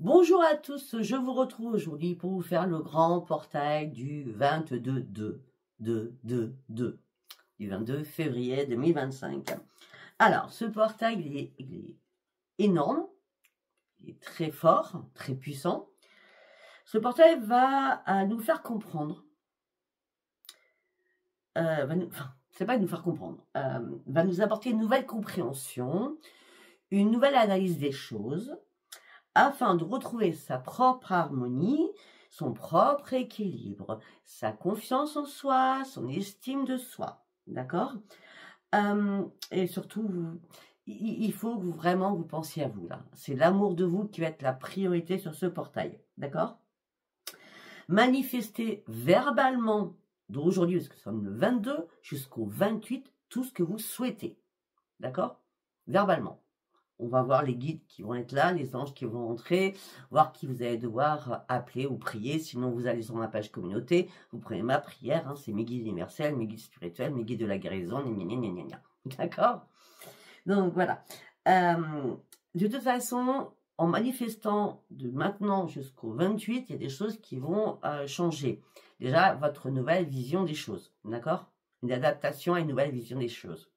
Bonjour à tous, je vous retrouve aujourd'hui pour vous faire le grand portail du 22 février 2025. Alors, ce portail, il est énorme, il est très fort, très puissant. Ce portail va nous faire comprendre, c'est pas nous faire comprendre, va nous apporter une nouvelle compréhension, une nouvelle analyse des choses, afin de retrouver sa propre harmonie, son propre équilibre, sa confiance en soi, son estime de soi, d'accord? Et surtout, il faut que vraiment vous pensiez à vous, là. C'est l'amour de vous qui va être la priorité sur ce portail, d'accord? Manifestez verbalement d'aujourd'hui, parce que nous sommes le 22, jusqu'au 28, tout ce que vous souhaitez, d'accord? Verbalement. On va voir les guides qui vont être là, les anges qui vont entrer, voir qui vous allez devoir appeler ou prier. Sinon, vous allez sur ma page communauté, vous prenez ma prière, hein, c'est mes guides universels, mes guides spirituels, mes guides de la guérison, d'accord? Donc voilà. De toute façon, en manifestant de maintenant jusqu'au 28, il y a des choses qui vont changer. Déjà, votre nouvelle vision des choses, d'accord? Une adaptation à une nouvelle vision des choses.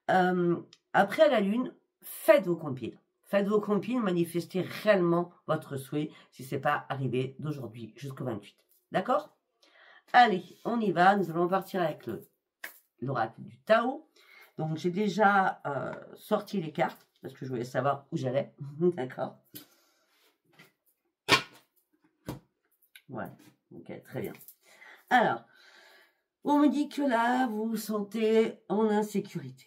Après, à la lune, faites vos compiles. Faites vos compiles, manifestez réellement votre souhait si ce n'est pas arrivé d'aujourd'hui jusqu'au 28. D'accord? Allez, on y va. Nous allons partir avec l'oracle du Tao. Donc, j'ai déjà sorti les cartes parce que je voulais savoir où j'allais. D'accord? Ouais, ok, très bien. Alors, on me dit que là, vous vous sentez en insécurité.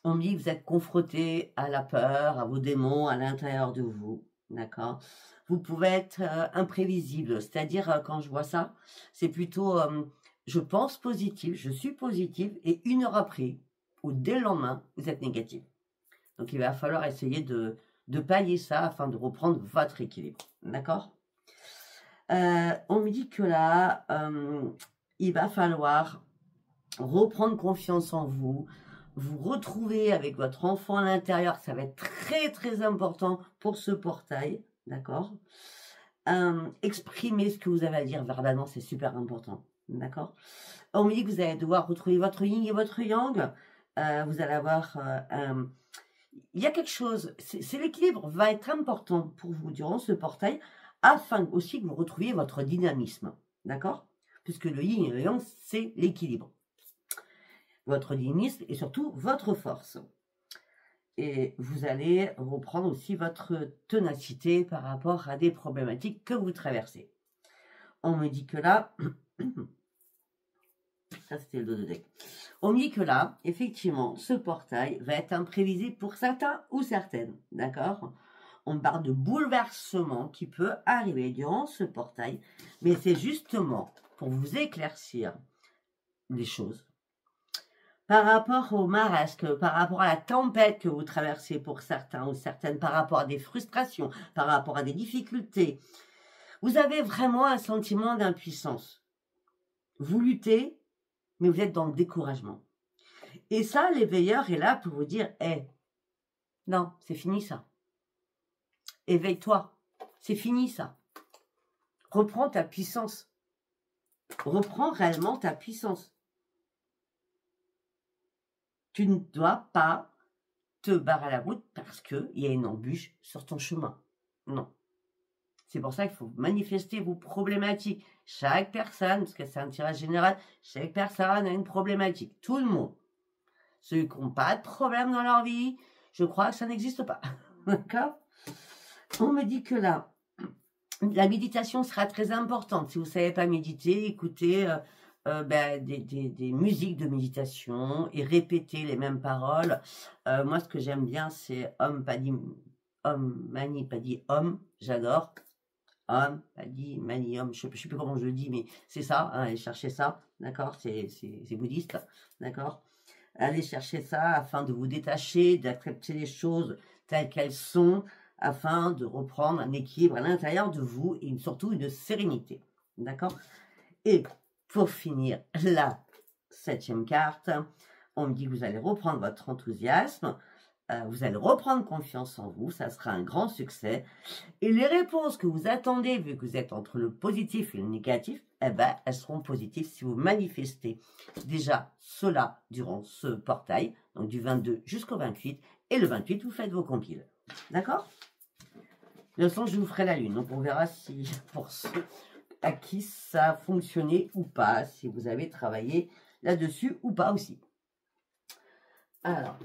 On me dit que vous êtes confronté à la peur, à vos démons à l'intérieur de vous, d'accord? Vous pouvez être imprévisible, c'est-à-dire quand je vois ça, c'est plutôt je pense positif, je suis positive et une heure après ou dès le lendemain, vous êtes négatif. Donc il va falloir essayer de pallier ça afin de reprendre votre équilibre, d'accord? On me dit que là, il va falloir reprendre confiance en vous, vous retrouver avec votre enfant à l'intérieur, ça va être très très important pour ce portail, d'accord? Exprimer ce que vous avez à dire verbalement, c'est super important, d'accord? On me dit que vous allez devoir retrouver votre yin et votre yang, vous allez avoir... il y a quelque chose, c'est l'équilibre va être important pour vous durant ce portail, afin aussi que vous retrouviez votre dynamisme, d'accord? Puisque le yin et le yang, c'est l'équilibre. Votre dynamisme et surtout votre force. Et vous allez reprendre aussi votre ténacité par rapport à des problématiques que vous traversez. On me dit que là, ça c'était le dos de deck. On me dit que là, effectivement, ce portail va être imprévisible pour certains ou certaines, d'accord? On parle de bouleversement qui peut arriver durant ce portail, mais c'est justement pour vous éclaircir les choses. Par rapport au marasque, par rapport à la tempête que vous traversez pour certains ou certaines, par rapport à des frustrations, par rapport à des difficultés, vous avez vraiment un sentiment d'impuissance. Vous luttez, mais vous êtes dans le découragement. Et ça, l'éveilleur est là pour vous dire, non, c'est fini ça. Éveille-toi, c'est fini ça. Reprends ta puissance. Reprends réellement ta puissance. Tu ne dois pas te barrer la route parce qu'il y a une embûche sur ton chemin. Non. C'est pour ça qu'il faut manifester vos problématiques. Chaque personne, parce que c'est un tirage général, chaque personne a une problématique. Tout le monde. Ceux qui n'ont pas de problème dans leur vie, je crois que ça n'existe pas. D'accord? On me dit que là, la méditation sera très importante. Si vous ne savez pas méditer, écoutez des musiques de méditation et répétez les mêmes paroles. Moi, ce que j'aime bien, c'est Om Mani Padme Om. J'adore. Om Padme Mani Om. Je ne sais plus comment je le dis, mais c'est ça. Hein, allez chercher ça. D'accord? C'est bouddhiste. D'accord? Allez chercher ça afin de vous détacher, d'accepter les choses telles qu'elles sont, afin de reprendre un équilibre à l'intérieur de vous et surtout une sérénité. D'accord? Et pour finir, la 7e carte, on me dit que vous allez reprendre votre enthousiasme, vous allez reprendre confiance en vous, ça sera un grand succès. Et les réponses que vous attendez, vu que vous êtes entre le positif et le négatif, eh ben, elles seront positives si vous manifestez déjà cela durant ce portail, donc du 22 jusqu'au 28, et le 28, vous faites vos compiles. D'accord? De toute façon, je vous ferai la lune, donc on verra si, pour ceux à qui ça a fonctionné ou pas, si vous avez travaillé là-dessus ou pas aussi. Alors,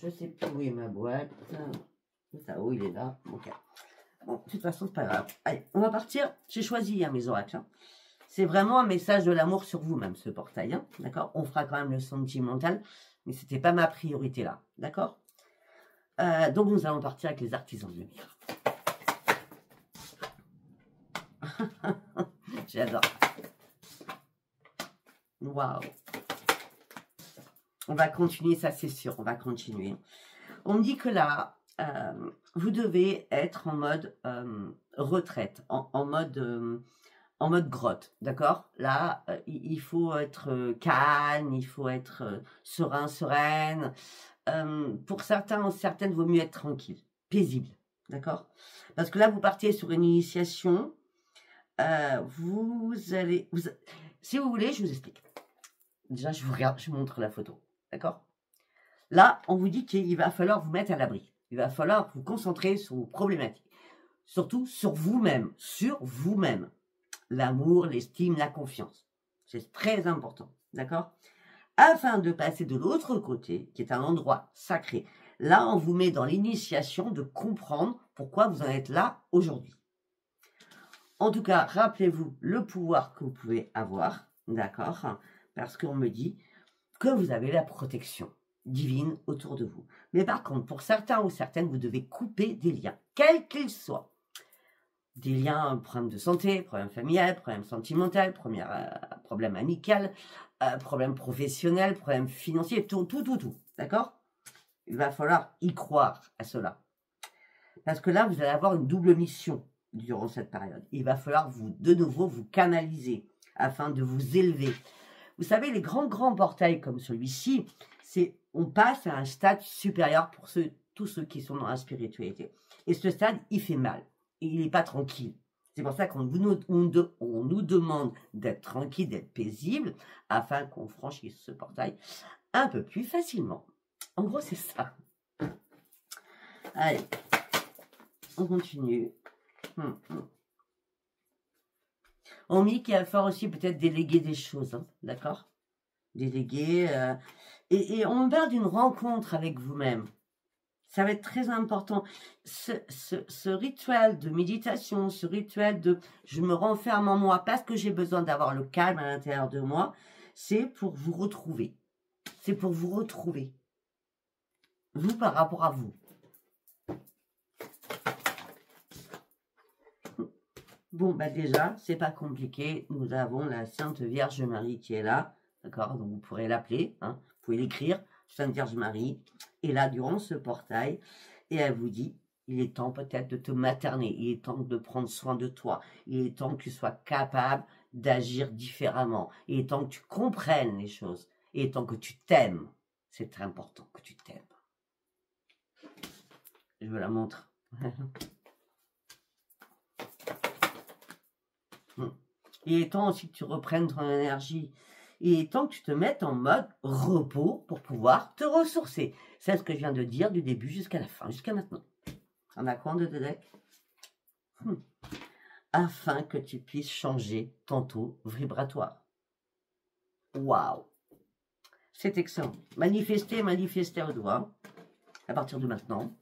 je ne sais plus où est ma boîte. Ça, où il est là. Okay. Bon, de toute façon, c'est pas grave. Allez, on va partir. J'ai choisi mes oracles. Hein. C'est vraiment un message de l'amour sur vous-même, ce portail. Hein. D'accord? On fera quand même le sentimental, mais ce n'était pas ma priorité là. D'accord? Donc, nous allons partir avec les artisans de lumière. J'adore. Waouh. On va continuer, ça c'est sûr, on va continuer. On me dit que là, vous devez être en mode retraite, en mode grotte, d'accord? Là, il faut être calme, il faut être serein, sereine. Pour certains ou certaines, il vaut mieux être tranquille, paisible, d'accord? Parce que là, vous partez sur une initiation, si vous voulez, je vous explique. Déjà, je vous montre la photo. D'accord? Là, on vous dit qu'il va falloir vous mettre à l'abri. Il va falloir vous concentrer sur vos problématiques. Surtout sur vous-même. Sur vous-même. L'amour, l'estime, la confiance. C'est très important. D'accord? Afin de passer de l'autre côté, qui est un endroit sacré. Là, on vous met dans l'initiation de comprendre pourquoi vous en êtes là aujourd'hui. En tout cas, rappelez-vous le pouvoir que vous pouvez avoir. D'accord? Parce qu'on me dit que vous avez la protection divine autour de vous. Mais par contre, pour certains ou certaines, vous devez couper des liens, quels qu'ils soient. Des liens, problème de santé, problème familial, problème sentimental, problème amical, problème professionnel, problème financier, tout. D'accord? Il va falloir y croire à cela. Parce que là, vous allez avoir une double mission durant cette période. Il va falloir de nouveau vous canaliser afin de vous élever. Vous savez, les grands portails comme celui-ci, on passe à un stade supérieur pour tous ceux qui sont dans la spiritualité. Et ce stade, il fait mal. Et il n'est pas tranquille. C'est pour ça qu'on nous demande d'être tranquille, d'être paisible, afin qu'on franchisse ce portail un peu plus facilement. En gros, c'est ça. Allez, on continue. On dit qu'il va falloir aussi peut-être déléguer des choses, hein, d'accord? Déléguer. Et on parle d'une rencontre avec vous-même. Ça va être très important. Ce rituel de méditation, ce rituel de je me renferme en moi parce que j'ai besoin d'avoir le calme à l'intérieur de moi, c'est pour vous retrouver. C'est pour vous retrouver. Vous par rapport à vous. Bon, bah déjà, c'est pas compliqué. Nous avons la Sainte Vierge Marie qui est là. D'accord? Donc, vous pourrez l'appeler. Hein, vous pouvez l'écrire. Sainte Vierge Marie est là durant ce portail. Et elle vous dit, il est temps peut-être de te materner. Il est temps de prendre soin de toi. Il est temps que tu sois capable d'agir différemment. Il est temps que tu comprennes les choses. Il est temps que tu t'aimes. C'est très important que tu t'aimes. Je vous la montre. Il est temps aussi que tu reprennes ton énergie. Il est temps que tu te mettes en mode repos pour pouvoir te ressourcer. C'est ce que je viens de dire du début jusqu'à la fin, jusqu'à maintenant. On a quoi de deck afin que tu puisses changer ton taux vibratoire. Waouh! C'est excellent. Manifestez au doigt à partir de maintenant,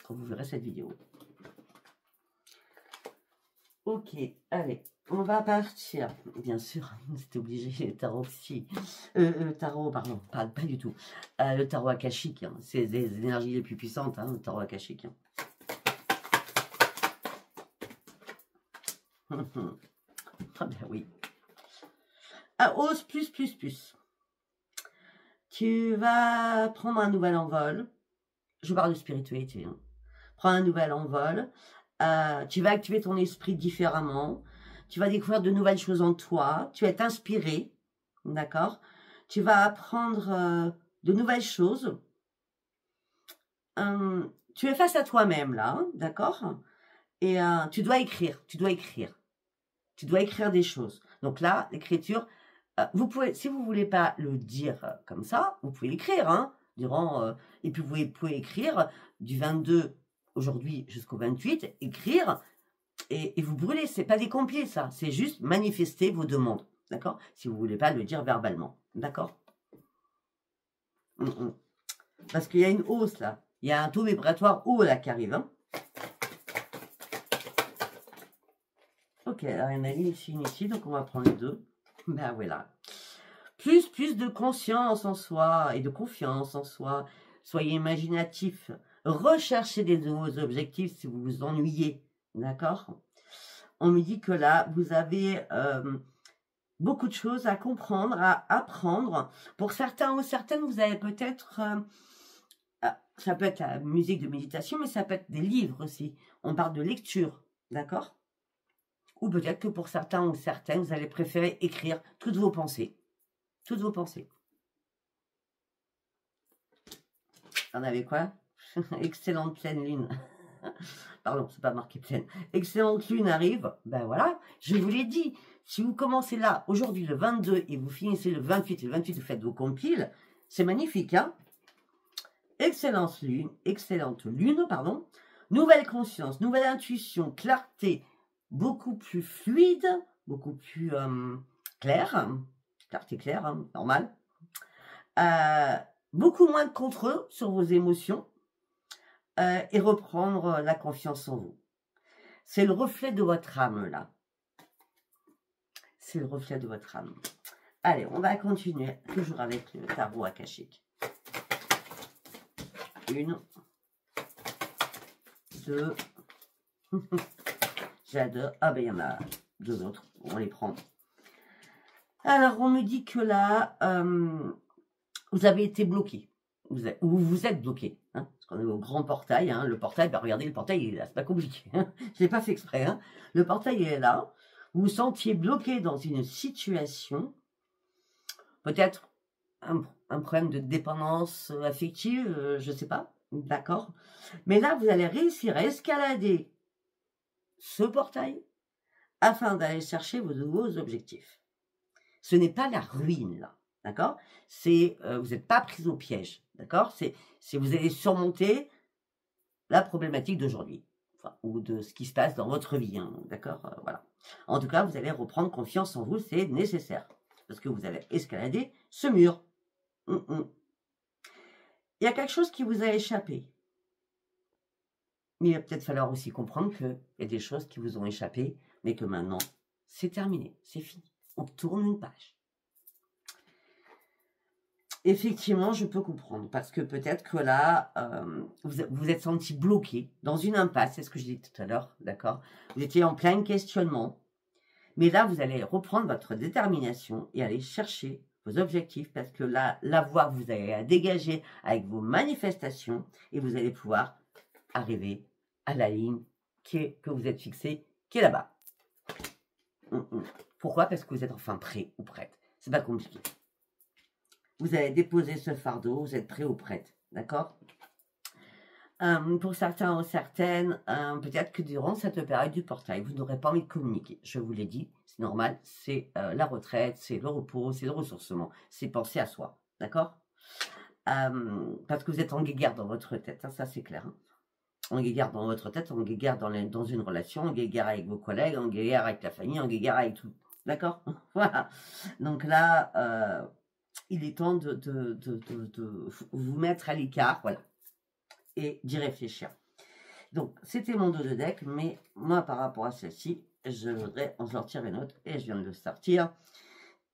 quand vous verrez cette vidéo. Ok, allez, on va partir. Bien sûr, c'était obligé, le tarot psy. Tarot, pardon, pas du tout. Le tarot akashique, hein, c'est des énergies les plus puissantes, hein, le tarot akashique. Ah ben oui. Ah, ose plus. Tu vas prendre un nouvel envol. Je parle de spiritualité. Hein. Prends un nouvel envol. Tu vas activer ton esprit différemment. Tu vas découvrir de nouvelles choses en toi. Tu vas être inspiré. D'accord? Tu vas apprendre de nouvelles choses. tu es face à toi-même là, hein, d'accord? Et tu dois écrire, tu dois écrire. Tu dois écrire des choses. Donc là, l'écriture, vous pouvez, si vous voulez pas le dire comme ça, vous pouvez l'écrire, hein, durant, et puis vous pouvez écrire du 22 aujourd'hui jusqu'au 28, écrire, et vous brûlez. C'est pas des compiers, ça. C'est juste manifester vos demandes, d'accord? Si vous voulez pas le dire verbalement, d'accord? Parce qu'il y a une hausse là. Il y a un taux vibratoire haut là qui arrive, hein. Ok, alors il y en a une ici, donc on va prendre les deux. Ben voilà. Plus de conscience en soi et de confiance en soi. Soyez imaginatif. Recherchez des nouveaux objectifs si vous vous ennuyez. D'accord? On me dit que là, vous avez beaucoup de choses à comprendre, à apprendre. Pour certains ou certaines, vous avez peut-être... ça peut être la musique de méditation, mais ça peut être des livres aussi. On parle de lecture. D'accord? Ou peut-être que pour certains ou certaines, vous allez préférer écrire toutes vos pensées. Toutes vos pensées. On avait quoi? Excellente pleine lune. Pardon, c'est pas marqué pleine. Excellente lune arrive. Ben voilà, je vous l'ai dit. Si vous commencez là, aujourd'hui le 22, et vous finissez le 28, et le 28 vous faites vos compiles, c'est magnifique, hein? Excellente lune, pardon. Nouvelle conscience, nouvelle intuition, clarté, beaucoup plus fluide, beaucoup plus claire. Clarté claire, hein, normal. Beaucoup moins de contrôle sur vos émotions et reprendre la confiance en vous. C'est le reflet de votre âme, là. C'est le reflet de votre âme. Allez, on va continuer, toujours avec le tarot akashique. 1, 2. J'adore. Ah ben, il y en a 2 autres. On les prend. Alors, on me dit que là, vous avez été bloqué. Vous êtes bloqué. Hein, parce qu'on est au grand portail. Hein, le portail, ben regardez, le portail, il est là. C'est pas compliqué. Hein, je ne l'ai pas fait exprès. Hein. Le portail, il est là. Vous vous sentiez bloqué dans une situation. Peut-être un problème de dépendance affective. Je ne sais pas. D'accord. Mais là, vous allez réussir à escalader ce portail afin d'aller chercher vos nouveaux objectifs. Ce n'est pas la ruine, là. D'accord? C'est vous n'êtes pas pris au piège. D'accord? C'est vous allez surmonter la problématique d'aujourd'hui. Enfin, ou de ce qui se passe dans votre vie. Hein, d'accord? Voilà. En tout cas, vous allez reprendre confiance en vous. C'est nécessaire. Parce que vous allez escalader ce mur. Il y a quelque chose qui vous a échappé. Mais il va peut-être falloir aussi comprendre qu'il y a des choses qui vous ont échappé, mais que maintenant, c'est terminé. C'est fini. On tourne une page. Effectivement, je peux comprendre, parce que peut-être que là, vous êtes senti bloqué dans une impasse, c'est ce que je disais tout à l'heure, d'accord? Vous étiez en plein questionnement, mais là, vous allez reprendre votre détermination et aller chercher vos objectifs, parce que là, la voie que vous allez la dégager avec vos manifestations, et vous allez pouvoir arriver à la ligne que vous êtes fixée, qui est là-bas. Pourquoi? Parce que vous êtes enfin prêt ou prête. C'est pas compliqué. Vous allez déposer ce fardeau, vous êtes prêt ou prête, d'accord? Pour certains ou certaines, peut-être que durant cette période du portail, vous n'aurez pas envie de communiquer. Je vous l'ai dit, c'est normal, c'est la retraite, c'est le repos, c'est le ressourcement, c'est penser à soi, d'accord? Parce que vous êtes en guéguerre dans votre tête, hein, ça c'est clair. Hein. En guéguerre dans votre tête, en guéguerre dans une relation, en guéguerre avec vos collègues, en guéguerre avec la famille, en guéguerre avec tout, d'accord? Voilà. Donc là... il est temps de vous mettre à l'écart, voilà, et d'y réfléchir. Donc, c'était mon dos de deck, mais moi, par rapport à celle-ci, je voudrais en sortir une autre, et je viens de le sortir.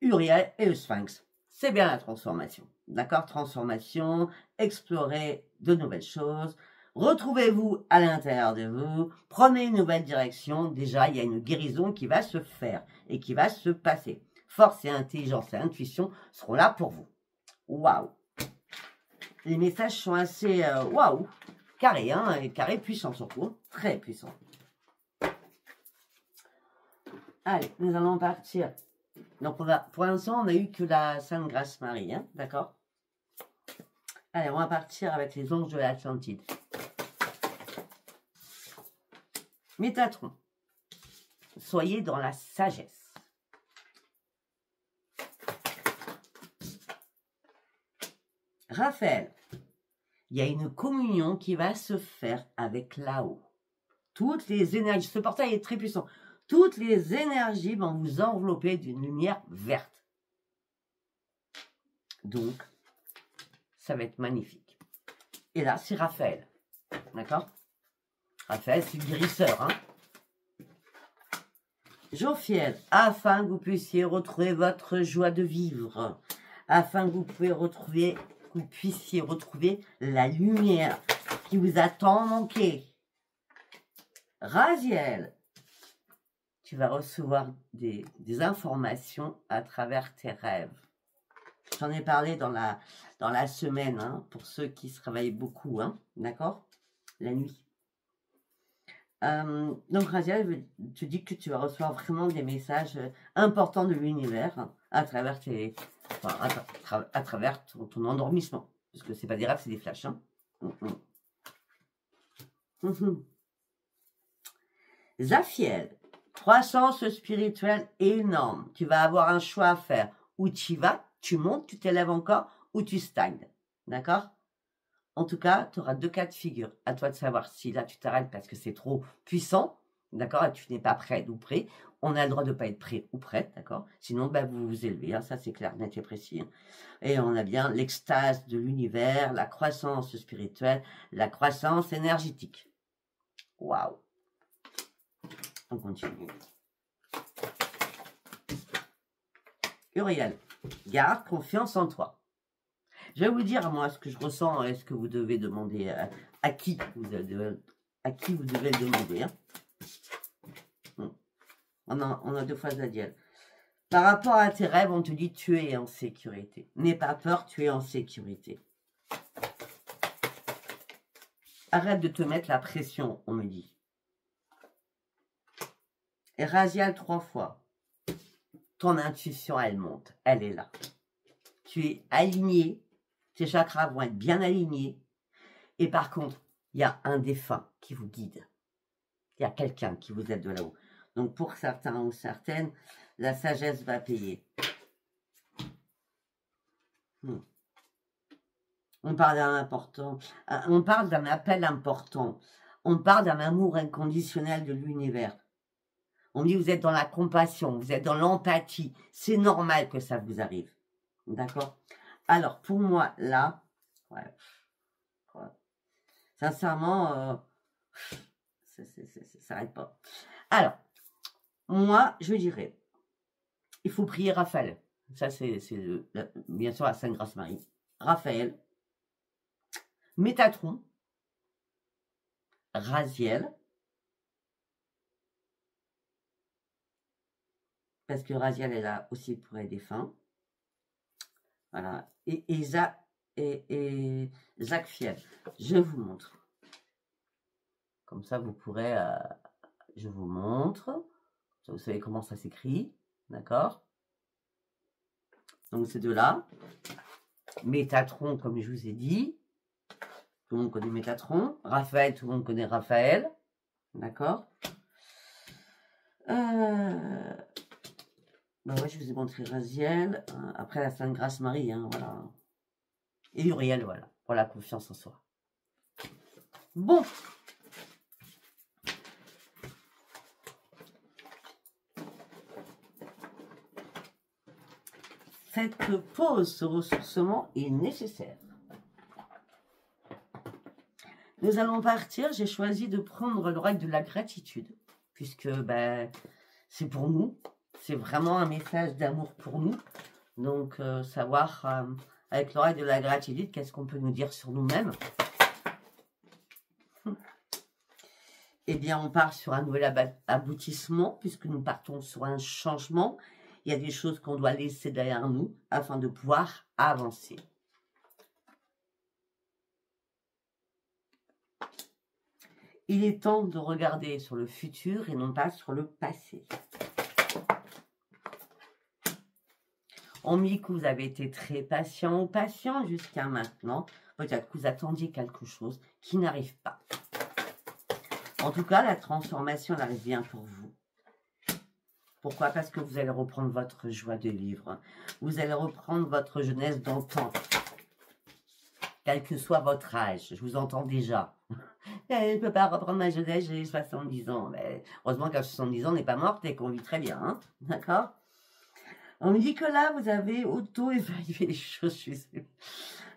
Uriel et le Sphinx. C'est bien la transformation, d'accord? Transformation, explorer de nouvelles choses, retrouvez-vous à l'intérieur de vous, prenez une nouvelle direction. Déjà, il y a une guérison qui va se faire et qui va se passer. Force et intelligence et intuition seront là pour vous. Waouh! Les messages sont assez waouh! Carrés, hein? Et carrés puissants surtout. Hein, très puissants. Allez, nous allons partir. Donc, pour l'instant, on n'a eu que la Sainte Grâce Marie, hein, d'accord? Allez, on va partir avec les anges de l'Atlantide. Métatron, soyez dans la sagesse. Raphaël, il y a une communion qui va se faire avec là-haut. Toutes les énergies, ce portail est très puissant. Toutes les énergies vont vous envelopper d'une lumière verte. Donc, ça va être magnifique. Et là, c'est Raphaël. D'accord? Raphaël, c'est le guérisseur. Hein? Jophiel, afin que vous puissiez retrouver votre joie de vivre, afin que vous puissiez retrouver la lumière qui vous a tant manqué. Raziel, tu vas recevoir des informations à travers tes rêves. J'en ai parlé dans la semaine, hein, pour ceux qui se réveillent beaucoup, hein, d'accord? La nuit. Donc, Raziel, te dis que tu vas recevoir vraiment des messages importants de l'univers, hein, à travers à travers ton endormissement. Parce que c'est pas des rêves, c'est des flashs. Hein. Zaphiel, croissance spirituelle énorme. Tu vas avoir un choix à faire. Où tu vas, tu montes, tu t'élèves encore, ou tu stagnes. D'accord? En tout cas, tu auras deux cas de figure. À toi de savoir si là tu t'arrêtes parce que c'est trop puissant. D'accord? Et tu n'es pas prêt ou prêt. On a le droit de ne pas être prêt ou prête. D'accord? Sinon, ben, vous vous élevez. Hein, ça, c'est clair, net et précis. Hein. Et on a bien l'extase de l'univers, la croissance spirituelle, la croissance énergétique. Waouh! On continue. Uriel, garde confiance en toi. Je vais vous dire, moi, ce que je ressens et ce que vous devez demander, à qui vous devez le demander. Hein. On a deux fois Zadiel. Par rapport à tes rêves, on te dit tu es en sécurité. N'aie pas peur, tu es en sécurité. Arrête de te mettre la pression, on me dit. Et Raziel 3 fois. Ton intuition, elle monte. Elle est là. Tu es aligné. Tes chakras vont être bien alignés. Et par contre, il y a un défunt qui vous guide. Il y a quelqu'un qui vous aide de là-haut. Donc, pour certains ou certaines, la sagesse va payer. On parle d'un important. On parle d'un appel important. On parle d'un amour inconditionnel de l'univers. On dit vous êtes dans la compassion, vous êtes dans l'empathie. C'est normal que ça vous arrive. D'accord? Alors, pour moi, là, ouais, sincèrement, ça s'arrête pas. Alors, moi, je dirais, il faut prier Raphaël. Ça, c'est bien sûr la Sainte Grâce Marie. Raphaël, Métatron, Raziel, parce que Raziel est là aussi pour les défunts. Voilà. Et Zaphiel. Je vous montre. Comme ça, vous pourrez... je vous montre. Vous savez comment ça s'écrit. D'accord? Donc, ces deux-là. Métatron, comme je vous ai dit. Tout le monde connaît Métatron. Raphaël, tout le monde connaît Raphaël. D'accord? Ben ouais, je vous ai montré Raziel. Après la Sainte Grâce Marie, hein, voilà. Et Uriel, voilà, pour la confiance en soi. Bon. Cette pause, ce ressourcement est nécessaire. Nous allons partir. J'ai choisi de prendre l'oreille de la gratitude, puisque ben, c'est pour nous. C'est vraiment un message d'amour pour nous. Donc, savoir, avec l'oreille de la gratitude, qu'est-ce qu'on peut nous dire sur nous-mêmes. Eh bien, on part sur un nouvel aboutissement, puisque nous partons sur un changement. Il y a des choses qu'on doit laisser derrière nous, afin de pouvoir avancer. Il est temps de regarder sur le futur et non pas sur le passé. On me dit que vous avez été très patient ou patient jusqu'à maintenant. Peut-être que vous attendiez quelque chose qui n'arrive pas. En tout cas, la transformation elle arrive bien pour vous. Pourquoi? Parce que vous allez reprendre votre joie de vivre. Vous allez reprendre votre jeunesse d'antan. Quel que soit votre âge. Je vous entends déjà. Je ne peux pas reprendre ma jeunesse, j'ai 70 ans. Mais heureusement qu'à 70 ans, on n'est pas morte et qu'on vit très bien. Hein, d'accord? On me dit que là, vous avez auto-évalué les choses.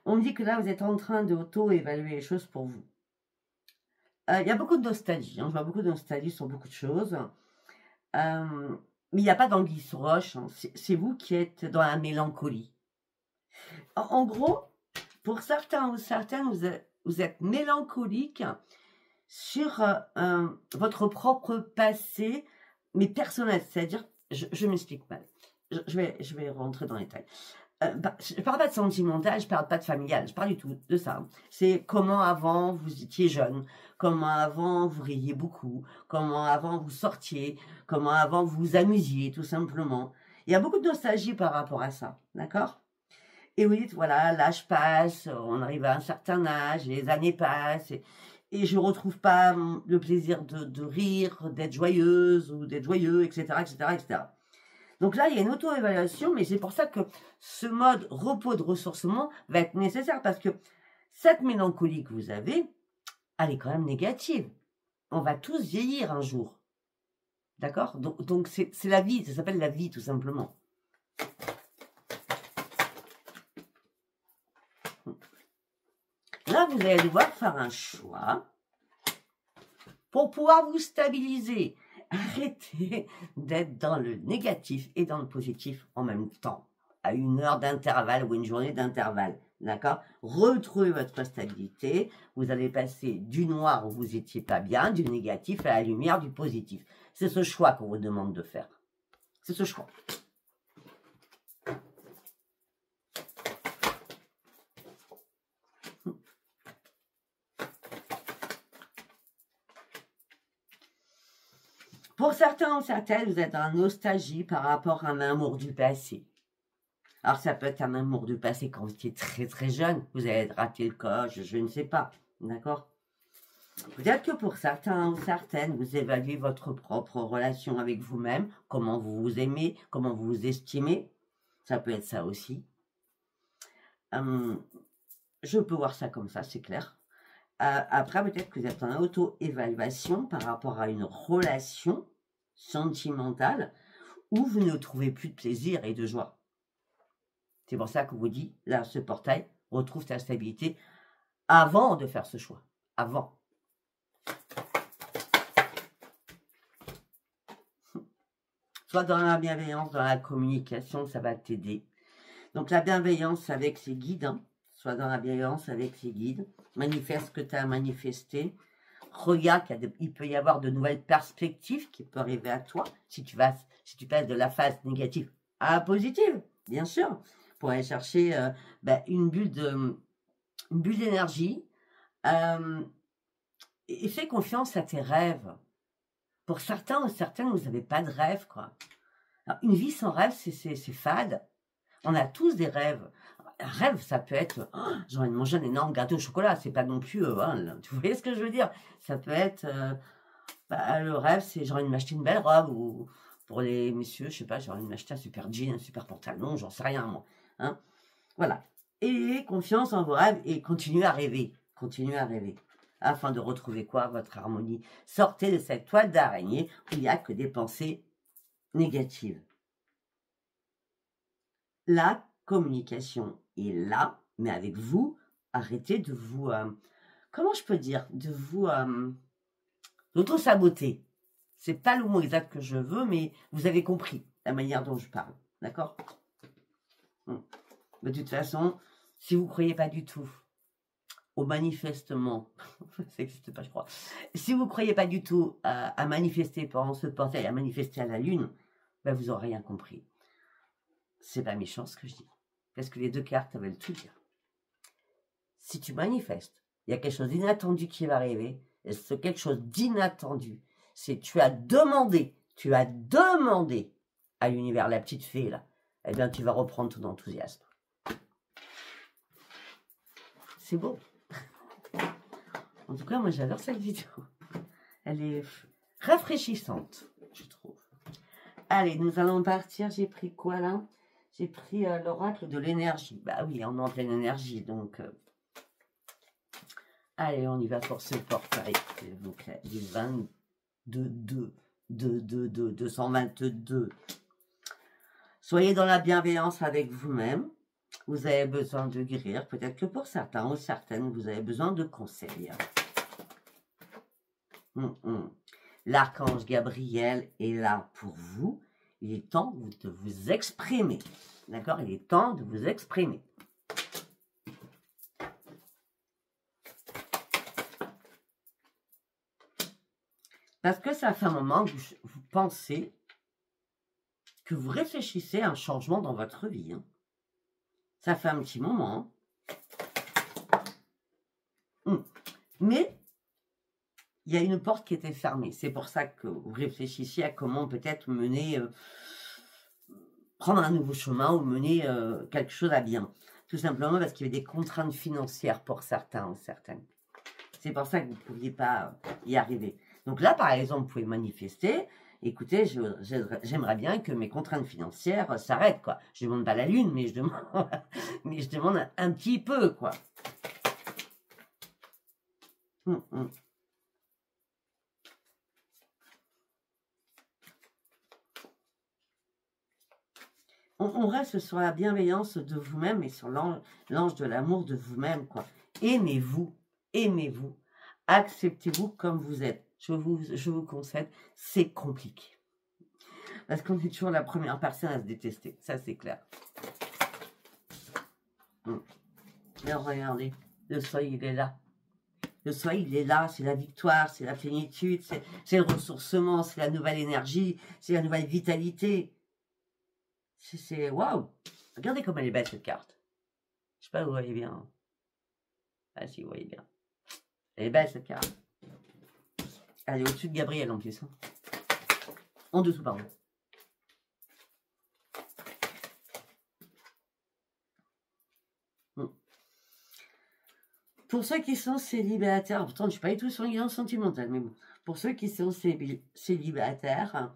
On me dit que là, vous êtes en train d'auto-évaluer les choses pour vous. Il y a beaucoup de nostalgie. Hein, je vois beaucoup de nostalgie sur beaucoup de choses. Mais il n'y a pas d'anguille sous roche. Hein, c'est vous qui êtes dans la mélancolie. En gros, pour certains ou certaines, vous êtes mélancolique sur votre propre passé, mais personnel. C'est-à-dire, je m'explique mal. Je vais rentrer dans les détails. Je ne parle pas de sentimental, je ne parle pas de familial, je parle du tout de ça. C'est comment avant vous étiez jeune, comment avant vous riiez beaucoup, comment avant vous sortiez, comment avant vous vous amusiez, tout simplement. Il y a beaucoup de nostalgie par rapport à ça, d'accord? Et vous dites, voilà, l'âge passe, on arrive à un certain âge, les années passent, et je ne retrouve pas le plaisir de rire, d'être joyeuse ou d'être joyeux, etc., etc., etc. Donc là, il y a une auto-évaluation, mais c'est pour ça que ce mode repos de ressourcement va être nécessaire, parce que cette mélancolie que vous avez, elle est quand même négative. On va tous vieillir un jour. D'accord? Donc c'est la vie, ça s'appelle la vie, tout simplement. Là, vous allez devoir faire un choix pour pouvoir vous stabiliser. Arrêtez d'être dans le négatif et dans le positif en même temps, à une heure d'intervalle ou une journée d'intervalle, d'accord? Retrouvez votre stabilité, vous allez passer du noir où vous n'étiez pas bien, du négatif à la lumière, du positif. C'est ce choix qu'on vous demande de faire. C'est ce choix. Pour certains ou certaines, vous êtes en nostalgie par rapport à un amour du passé. Alors, ça peut être un amour du passé quand vous étiez très très jeune. Vous avez raté le coche, je ne sais pas. D'accord? Peut-être que pour certains ou certaines, vous évaluez votre propre relation avec vous-même, comment vous vous aimez, comment vous vous estimez. Ça peut être ça aussi. Je peux voir ça comme ça, c'est clair. Après, peut-être que vous êtes en auto-évaluation par rapport à une relation sentimentale où vous ne trouvez plus de plaisir et de joie. C'est pour ça que vous dit, là, ce portail, retrouve ta stabilité avant de faire ce choix. Avant. Soit dans la bienveillance, dans la communication, ça va t'aider. Donc la bienveillance avec ses guides, hein, soit dans la bienveillance avec ses guides. Manifeste ce que tu as à manifester. Regarde qu'il peut y avoir de nouvelles perspectives qui peuvent arriver à toi si tu passes de la phase négative à la positive, bien sûr, pour aller chercher une bulle d'énergie. Et fais confiance à tes rêves. Pour certains ou certaines, vous n'avez pas de rêve, quoi. Alors, une vie sans rêve, c'est fade. On a tous des rêves. Un rêve, ça peut être, j'ai envie de manger un énorme gâteau au chocolat. C'est pas non plus, tu voyez ce que je veux dire? Ça peut être, le rêve, c'est j'ai envie de m'acheter une belle robe, ou pour les messieurs, je sais pas, j'ai envie de m'acheter un super jean, un super pantalon, j'en sais rien, moi. Hein? Voilà. Ayez confiance en vos rêves et continuez à rêver. Continuez à rêver. Afin de retrouver quoi? Votre harmonie. Sortez de cette toile d'araignée où il n'y a que des pensées négatives. La communication est là, mais avec vous, arrêtez de vous... comment je peux dire? De vous... d'auto-saboter. C'est pas le mot exact que je veux, mais vous avez compris la manière dont je parle. D'accord? De toute façon, si vous ne croyez pas du tout au manifestement, ça n'existe pas, je crois. Si vous ne croyez pas du tout à manifester pendant ce portail, à manifester à la lune, ben vous n'aurez rien compris. C'est pas méchant ce que je dis. Parce que les deux cartes veulent tout dire. Si tu manifestes, il y a quelque chose d'inattendu qui va arriver. Et c'est quelque chose d'inattendu. C'est tu as demandé à l'univers, la petite fée là, eh bien, tu vas reprendre ton enthousiasme. C'est beau. En tout cas, moi, j'adore cette vidéo. Elle est rafraîchissante, je trouve. Allez, nous allons partir. J'ai pris quoi, là? J'ai pris l'oracle de l'énergie. Bah oui, on est en pleine énergie, donc... Allez, on y va pour ce portail, s'il vous plaît. Du 22, 222. Soyez dans la bienveillance avec vous-même. Vous avez besoin de guérir. Peut-être que pour certains ou certaines, vous avez besoin de conseils. L'archange Gabriel est là pour vous. Il est temps de vous exprimer. D'accord? Il est temps de vous exprimer. Parce que ça fait un moment que vous pensez, que vous réfléchissez à un changement dans votre vie. Hein. Ça fait un petit moment. Mais il y a une porte qui était fermée. C'est pour ça que vous réfléchissiez à comment peut-être mener, prendre un nouveau chemin ou mener quelque chose à bien. Tout simplement parce qu'il y avait des contraintes financières pour certains ou certaines. C'est pour ça que vous ne pouviez pas y arriver. Donc là, par exemple, vous pouvez manifester. Écoutez, j'aimerais bien que mes contraintes financières s'arrêtent, quoi. Je ne demande pas la lune, mais je demande un petit peu, quoi. On reste sur la bienveillance de vous-même et sur l'ange de l'amour de vous-même, quoi. Aimez-vous, aimez-vous, acceptez-vous comme vous êtes. Je vous concède, c'est compliqué. Parce qu'on est toujours la première personne à se détester, ça c'est clair. Mais regardez, le soleil il est là. Le soleil il est là, c'est la victoire, c'est la plénitude, c'est le ressourcement, c'est la nouvelle énergie, c'est la nouvelle vitalité. C'est waouh! Regardez comme elle est belle cette carte. Je sais pas, vous voyez bien. Ah si, vous voyez bien. Elle est belle cette carte. Elle est au-dessus de Gabriel en plus. Hein. En dessous, pardon. Pour ceux qui sont célibataires, pourtant je ne suis pas du tout sur une guidance sentimentale, mais bon. Pour ceux qui sont célibataires,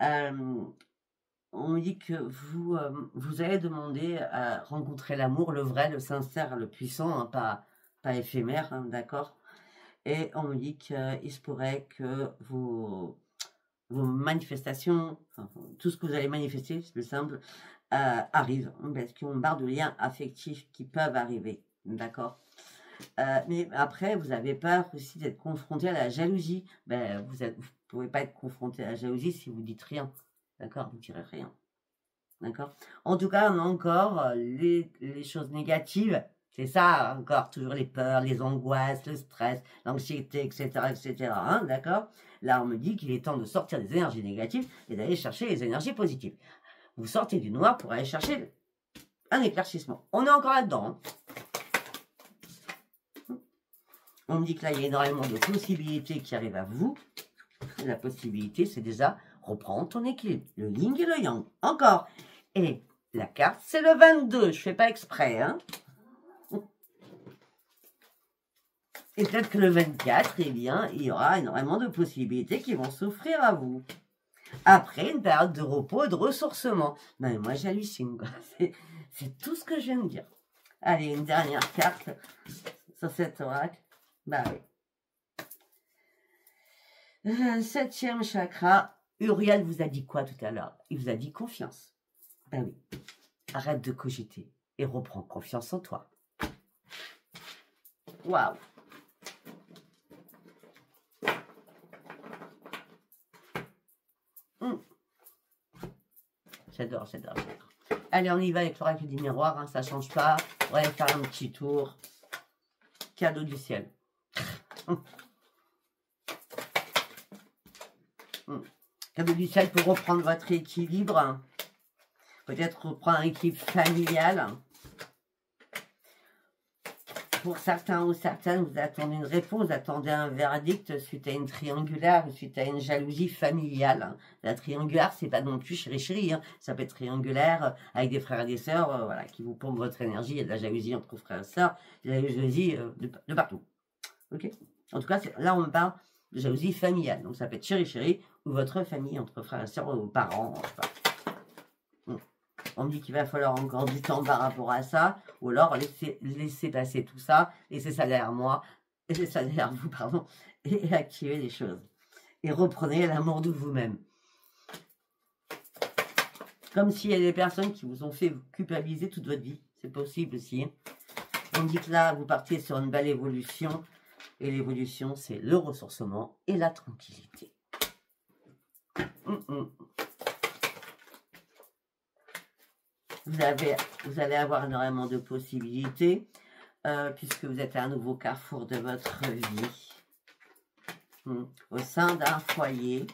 on me dit que vous allez demander à rencontrer l'amour, le vrai, le sincère, le puissant, hein, pas éphémère, hein, d'accord? Et on me dit qu'il se pourrait que vos manifestations, enfin, tout ce que vous allez manifester, c'est plus simple, arrive. Parce qu'on parle de liens affectifs qui peuvent arriver, d'accord? Mais après, vous avez peur aussi d'être confronté à la jalousie. Ben, vous ne pouvez pas être confronté à la jalousie si vous dites rien, d'accord? Vous ne direz rien, d'accord? En tout cas, on a encore les choses négatives. C'est ça, encore, toujours les peurs, les angoisses, le stress, l'anxiété, etc., etc., hein, d'accord? Là, on me dit qu'il est temps de sortir des énergies négatives et d'aller chercher les énergies positives. Vous sortez du noir pour aller chercher un éclaircissement. On est encore là-dedans. Hein. On me dit que là, il y a énormément de possibilités qui arrivent à vous. La possibilité, c'est déjà reprendre ton équilibre. Le yin et le yang. Encore. Et la carte, c'est le 22. Je ne fais pas exprès, hein. Et peut-être que le 24, eh bien, il y aura énormément de possibilités qui vont s'offrir à vous. Après une période de repos et de ressourcement. Non, mais moi, j'hallucine. C'est tout ce que je viens de dire. Allez, une dernière carte sur cet oracle. Bah oui. 7e chakra. Uriel vous a dit quoi tout à l'heure? Il vous a dit confiance. Bah oui. Arrête de cogiter et reprends confiance en toi. Waouh. J'adore, j'adore, j'adore. Allez, on y va avec l'oracle du miroir, hein, ça ne change pas. On va aller faire un petit tour. Cadeau du ciel. Cadeau du ciel pour reprendre votre équilibre. Peut-être reprendre un équilibre familial. pour certains ou certaines, vous attendez une réponse, vous attendez un verdict suite à une triangulaire, suite à une jalousie familiale. Hein. La triangulaire, c'est pas non plus chéri, hein. Ça peut être triangulaire avec des frères et des sœurs, voilà, qui vous pompent votre énergie. Il y a de la jalousie entre frères et sœurs, il y a de la jalousie de partout. Ok. En tout cas, là, on me parle de jalousie familiale. Donc, ça peut être chéri ou votre famille entre frères et sœurs ou parents. Enfin. On me dit qu'il va falloir encore du temps par rapport à ça, ou alors laisser passer tout ça, laisser ça derrière moi, laisser ça derrière vous, pardon, et activer les choses. Et reprenez l'amour de vous-même. Comme s'il y a des personnes qui vous ont fait vous culpabiliser toute votre vie. C'est possible aussi. On me dit que là, vous partiez sur une belle évolution, et l'évolution, c'est le ressourcement et la tranquillité. Vous allez avoir énormément de possibilités, puisque vous êtes à un nouveau carrefour de votre vie. Au sein d'un foyer.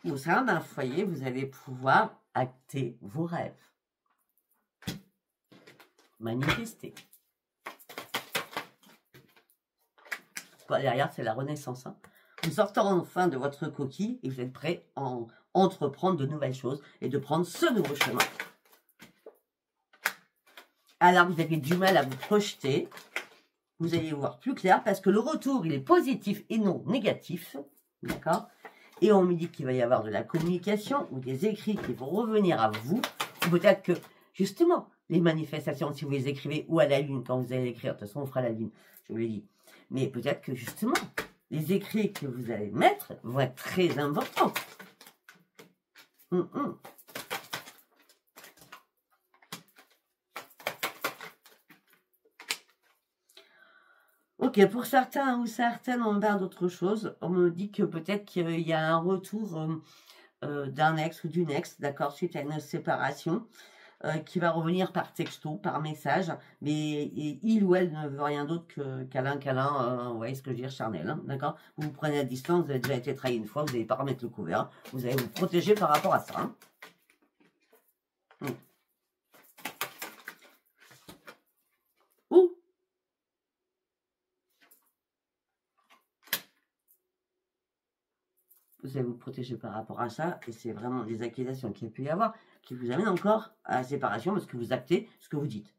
Au sein d'un foyer, vous allez pouvoir acter vos rêves. Manifester. Derrière, c'est la renaissance. Hein. Vous sortez enfin de votre coquille et vous êtes prêt à entreprendre de nouvelles choses et de prendre ce nouveau chemin. Alors, vous avez du mal à vous projeter. Vous allez voir plus clair parce que le retour, il est positif et non négatif. D'accord? Et on me dit qu'il va y avoir de la communication ou des écrits qui vont revenir à vous. Ou peut-être que, justement, les manifestations, si vous les écrivez ou à la lune, quand vous allez écrire, de toute façon, on fera la lune, je vous l'ai dit. Mais peut-être que, justement, les écrits que vous allez mettre vont être très importants. Ok, pour certains ou certaines, on me parle d'autre chose. On me dit que peut-être qu'il y a un retour d'un ex ou d'une ex, d'accord, suite à une séparation, qui va revenir par texto, par message, mais il ou elle ne veut rien d'autre que câlin, vous voyez ce que je veux dire, charnel, hein, d'accord. Vous vous prenez à distance, vous avez déjà été trahi une fois, vous n'allez pas remettre le couvert, vous allez vous protéger par rapport à ça. Hein. Vous allez vous protéger par rapport à ça, et c'est vraiment des accusations qu'il y a pu y avoir, qui vous amènent encore à la séparation, parce que vous actez ce que vous dites.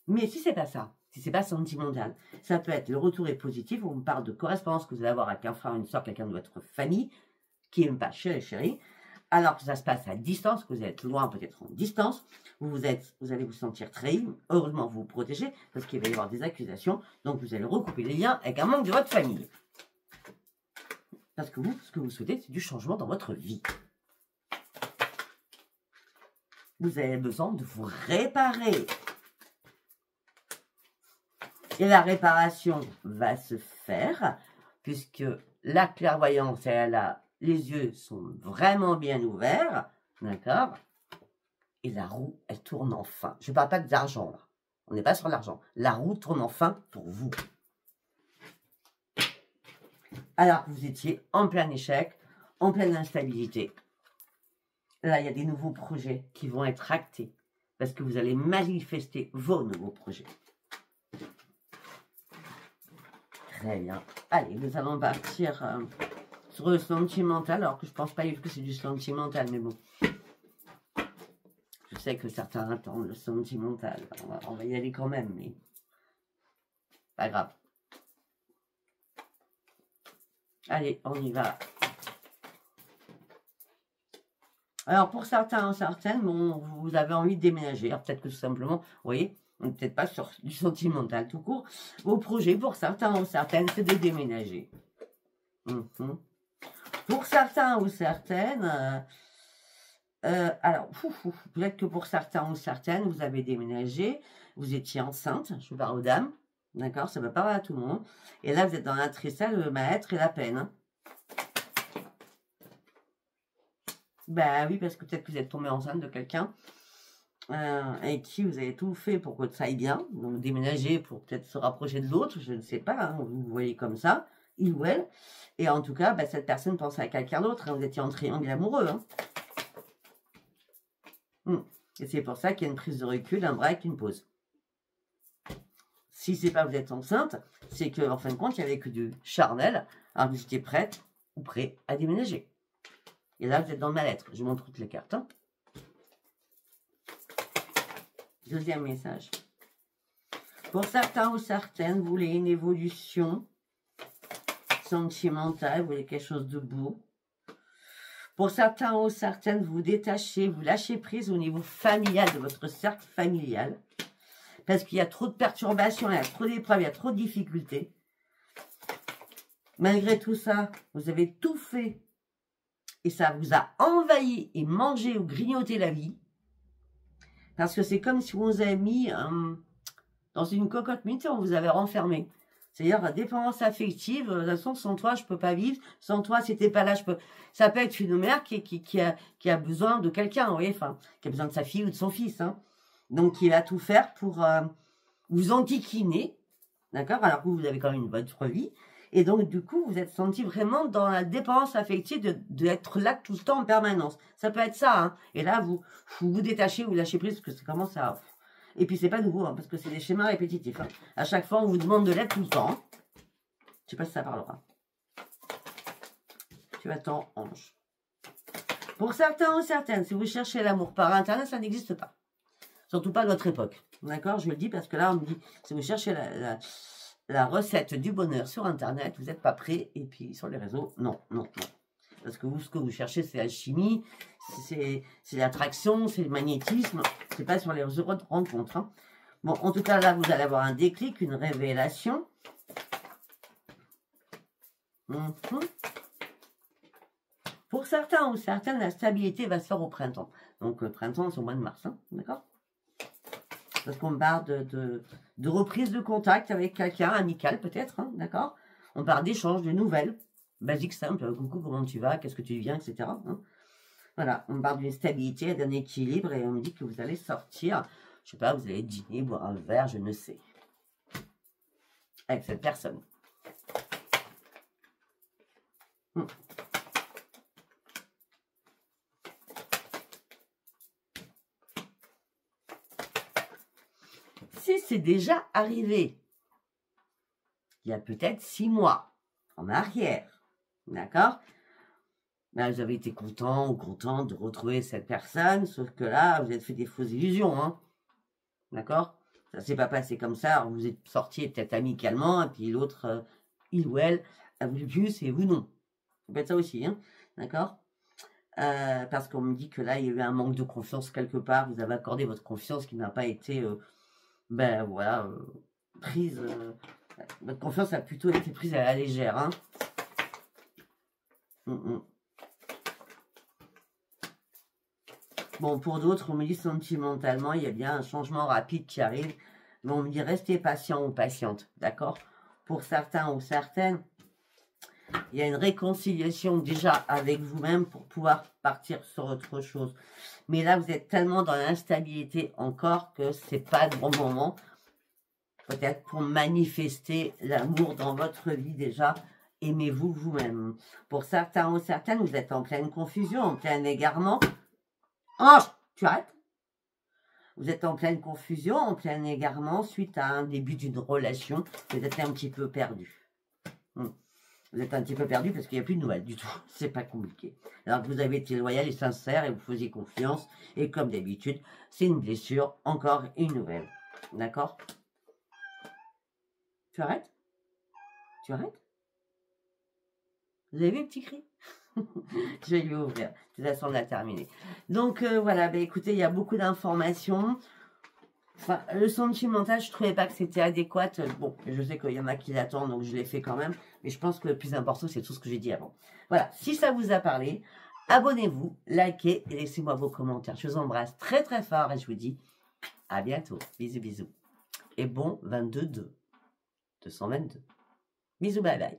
Mais si c'est pas ça, si c'est pas sentimental, ça peut être le retour est positif, on me parle de correspondance que vous allez avoir avec un frère, une soeur, quelqu'un de votre famille, qui n'aime pas chéri, alors que ça se passe à distance, que vous êtes loin, peut-être en distance, vous allez vous sentir trahi, heureusement vous vous protégez, parce qu'il va y avoir des accusations, donc vous allez recouper les liens avec un membre de votre famille. Parce que vous, ce que vous souhaitez, c'est du changement dans votre vie. Vous avez besoin de vous réparer. Et la réparation va se faire, puisque la clairvoyance, les yeux sont vraiment bien ouverts, d'accord? Et la roue, elle tourne enfin. Je ne parle pas d'argent, là. On n'est pas sur l'argent. La roue tourne enfin pour vous. Alors que vous étiez en plein échec, en pleine instabilité. Là, il y a des nouveaux projets qui vont être actés parce que vous allez manifester vos nouveaux projets. Très bien. Allez, nous allons partir sur le sentimental, alors que je ne pense pas que c'est du sentimental, mais bon. Je sais que certains attendent le sentimental. On va y aller quand même, mais pas grave. Allez, on y va. Alors, pour certains ou certaines, bon, vous avez envie de déménager. Alors, peut-être que tout simplement, vous voyez, on n'est peut-être pas sur du sentimental tout court. Vos projets, pour certains ou certaines, c'est de déménager. Pour certains ou certaines, alors, peut-être que pour certains ou certaines, vous avez déménagé, vous étiez enceinte, je parle aux dames. D'accord, ça ne va pas à tout le monde. Et là, vous êtes dans la tristesse, le mal-être et la peine. Hein. Ben oui, parce que peut-être que vous êtes tombé enceinte de quelqu'un avec qui vous avez tout fait pour que ça aille bien. Donc, déménager pour peut-être se rapprocher de l'autre, je ne sais pas. Hein, vous voyez comme ça, il ou elle. Et en tout cas, ben, cette personne pense à quelqu'un d'autre. Hein, vous étiez en triangle amoureux. Hein. Et c'est pour ça qu'il y a une prise de recul, un break, une pause. Si c'est pas vous êtes enceinte, c'est qu'en fin de compte, il n'y avait que du charnel, alors que vous étiez prête ou prêt à déménager. Et là, vous êtes dans le mal-être. Je vous montre toutes les cartes. Hein. Deuxième message. Pour certains ou certaines, vous voulez une évolution sentimentale, vous voulez quelque chose de beau. Pour certains ou certaines, vous vous détachez, vous lâchez prise au niveau familial, de votre cercle familial. Parce qu'il y a trop de perturbations, il y a trop d'épreuves, il y a trop de difficultés. Malgré tout ça, vous avez tout fait. Et ça vous a envahi et mangé ou grignoté la vie. Parce que c'est comme si on vous avait mis dans une cocotte minute, on vous avait renfermé. C'est-à-dire la dépendance affective, de toute façon, sans toi, je peux pas vivre. Sans toi, si t'es pas là, je peux. Ça peut être une mère qui a besoin de quelqu'un, vous voyez, enfin, qui a besoin de sa fille ou de son fils. Hein. Donc, il va tout faire pour vous enquiquiner, d'accord? Alors que vous avez quand même une bonne vie. Et donc, du coup, vous êtes senti vraiment dans la dépendance affective d'être là tout le temps en permanence. Ça peut être ça, hein. Et là, vous détachez, vous lâchez prise, parce que ça commence à... Et puis, c'est pas nouveau, hein, parce que c'est des schémas répétitifs. Hein. À chaque fois, on vous demande de l'aide tout le temps. Hein. Je sais pas si ça parlera. Tu attends, ange. Pour certains ou certaines, si vous cherchez l'amour par Internet, ça n'existe pas. Surtout pas à notre époque. D'accord? Je le dis parce que là, on me dit, si vous cherchez la recette du bonheur sur Internet, vous n'êtes pas prêt. Et puis, sur les réseaux, non. Parce que vous, ce que vous cherchez, c'est la chimie, c'est l'attraction, c'est le magnétisme. C'est pas sur les réseaux de rencontres. Hein. Bon, en tout cas, là, vous allez avoir un déclic, une révélation. Pour certains ou certaines, la stabilité va se faire au printemps. Donc, le printemps, c'est au mois de mars. Hein, d'accord? Parce qu'on parle de reprise de contact avec quelqu'un, amical peut-être, hein, d'accord? On parle d'échange, de nouvelles, basiques, simples, coucou, comment tu vas, qu'est-ce que tu deviens, etc. Hein. Voilà, on parle d'une stabilité, d'un équilibre, et on me dit que vous allez sortir, je sais pas, vous allez dîner, boire un verre, je ne sais, avec cette personne. Si c'est déjà arrivé, il y a peut-être 6 mois en arrière, d'accord? Là, vous avez été content ou contente de retrouver cette personne, sauf que là, vous êtes fait des fausses illusions, hein? D'accord? Ça ne s'est pas passé comme ça, alors vous êtes sortis peut-être amicalement, et puis l'autre, il ou elle, a voulu plus, et vous non. Ça peut être ça aussi, hein? D'accord? Parce qu'on me dit que là, il y a eu un manque de confiance quelque part, vous avez accordé votre confiance qui n'a pas été... ben voilà, prise, votre confiance a plutôt été prise à la légère. Hein. Bon, pour d'autres, on me dit sentimentalement, il y a bien un changement rapide qui arrive. Mais on me dit restez patient ou patiente, d'accord? Pour certains ou certaines, il y a une réconciliation déjà avec vous-même pour pouvoir partir sur autre chose. Mais là, vous êtes tellement dans l'instabilité encore que c'est pas le bon moment. Peut-être pour manifester l'amour dans votre vie déjà, aimez-vous vous-même. Pour certains ou certaines, vous êtes en pleine confusion, en plein égarement. Ange, tu arrêtes? Vous êtes en pleine confusion, en plein égarement, suite à un début d'une relation. Vous êtes un petit peu perdu. Vous êtes un petit peu perdu parce qu'il n'y a plus de nouvelles du tout. C'est pas compliqué. Alors que vous avez été loyal et sincère et vous faisiez confiance. Et comme d'habitude, c'est une blessure, encore une nouvelle. D'accord? Tu arrêtes? Tu arrêtes? Vous avez vu le petit cri? Je vais lui ouvrir. De toute façon, on a terminé. Donc, voilà. Ben, écoutez, il y a beaucoup d'informations. Enfin, le sentimental, je ne trouvais pas que c'était adéquat. Bon, je sais qu'il y en a qui l'attendent, donc je l'ai fait quand même. Mais je pense que le plus important, c'est tout ce que j'ai dit avant. Voilà. Si ça vous a parlé, abonnez-vous, likez et laissez-moi vos commentaires. Je vous embrasse très, très fort et je vous dis à bientôt. Bisous, bisous. Et bon 22-2. 222. Bisous, bye bye.